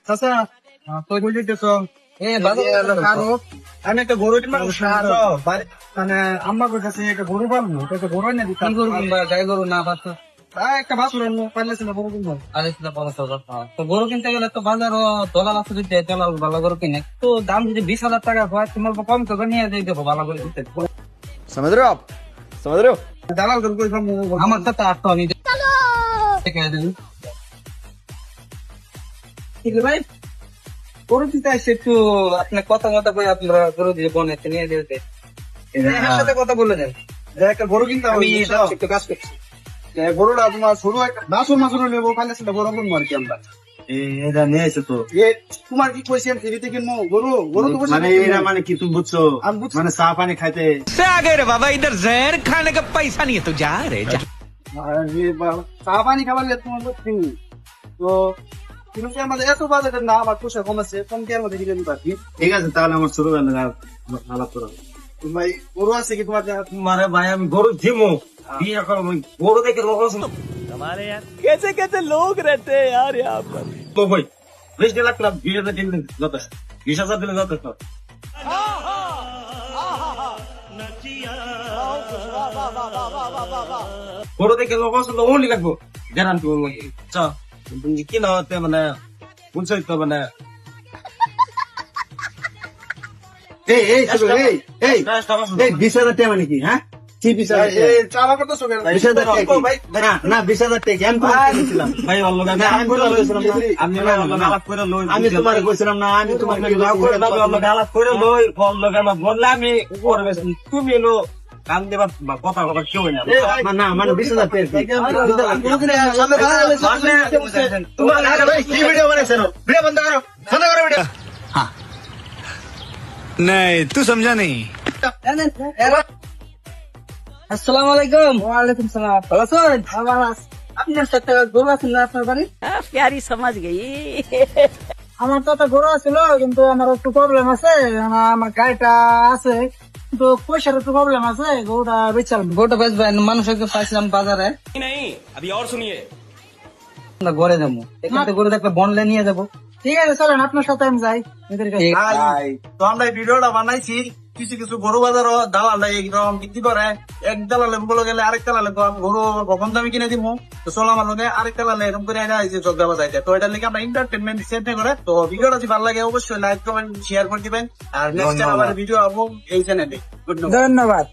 চাচা তুই বুঝতেছ আমি একটা গরু মানে আম্মা কাছে একটা গরু পালবো একটা গরু এনে দিতাম গরু কিনবা গাই গরু না পাচ্ছ একটা বাছুর আনবো পারলে ছিল গরু কিনবো তো গরু কিনতে গেলে তো বাজারও দলাল আছে যদি দলাল ভালো গরু কিনে তো দাম যদি 20,000 টাকা হয় তোমার কম করে নিয়ে যাই দেবো ভালো করে কিনতে समझ रहे हो आप समझ रहे हो দালাল গরু কই পাবো আমার সাথে আর তো আমি ঠিক ভাই গরু দিতে আসছে একটু আপনার কথা মতো করে আপনারা গরু দিয়ে বনেতে নিয়ে যেতে এর সাথে কথা বলে দেন যে একটা গরু কিনতে আমি একটু কাজ করছি গরুটা তোমার ছোট একটা মাসুর নেবো কালে সেটা গরু কিনবো আর কি আমরা এটা নিয়ে এসে তো তোমার কি কইছি আমি ফ্রিতে কিনবো গরু গরু তো মানে এরা মানে কি তুমি বুঝছো আমি বুঝছি। মানে চা পানি খাইতে आगे रे बाबा इधर जहर खाने का पैसा नहीं है तो जा रे जा চা পানি খাবার লেগে তোমার বুঝছি তো কিন্তু আমাদের এত বাজেটের না আমার পয়সা কমেছে কম কি আমাদের দিকে নিতে পারবি ঠিক আছে তাহলে আমার ছোট আলাপ করো ভাই গরু আছে কি তোমার মারে ভাই আমি গরু ধিমো বিয়ে করো গরু দেখে লোক कैसे कैसे लोग रहते हैं यार यहाँ पर তো ভাই 20 লাখ না 20,000 দিলে যথেষ্ট 20,000 দিলে যথেষ্ট গরু দেখে লোক পছন্দ ওনলি লাগবো গ্যারান্টি আচ্ছা তুমি কি না হতে মানে বুঝছই তো মানে এই এই ছোট, এই এই 20,000 টাকা মানে কি হ্যাঁ কি 20,000 এই চালা করতে সোগে 20,000 টাকা ভাই না না 20,000 টাকা আমি কইছিলাম ভাই অল্লগা আমি কইছিলাম আমি আলাপ করে লই আমি তোমারে কইছিলাম না আমি তোমাকে লাভ করে দাও অল্লগা আলাপ করে লই অল্লগা না বললে আমি উপরে বেশি তুমি এলো কান দেবা কথা কথা কেউ না না মানে 20,000 টাকা তোমার কি ভিডিও বানাইছেন ভিডিও বন্ধ করো বন্ধ করো ভিডিও नहीं तू समझा नहीं আসসালামু আলাইকুম ওয়ালাইকুম সালাম ভালো আছেন ভালো আছি আপনার সাথে গরু আছে না আপনার বাড়ি प्यारी समझ गई আমার তো একটা গরু ছিল কিন্তু আমার একটু প্রবলেম আছে আমার গাড়িটা আছে কিন্তু পয়সার একটু প্রবলেম আছে গরুটা বেচালাম গরুটা বেচবেন মানুষকে পাইছিলাম বাজারে नहीं अभी और सुनिए আমরা ঘরে যাবো এখান থেকে গরু দেখলে বনলে নিয়ে যাবো ঠিক আছে চলেন আপনার সাথে আমি যাই তো আমরা এই ভিডিওটা বানাইছি কিছু কিছু গরু বাজার দালাল এরকম বিক্রি করে এক দালালে বলে গেলে আরেক দালালে গরু কম দামে কিনে দিব তো চলো আমার লগে আরেক দালালে এরকম করে চোখ দেওয়া যায় তো এটা লিখে আমরা এন্টারটেনমেন্ট সেট করে তো ভিডিওটা যদি ভালো লাগে অবশ্যই লাইক কমেন্ট শেয়ার করে দিবেন আর নেক্সট আবার ভিডিও আসবো এই চ্যানেলে ধন্যবাদ।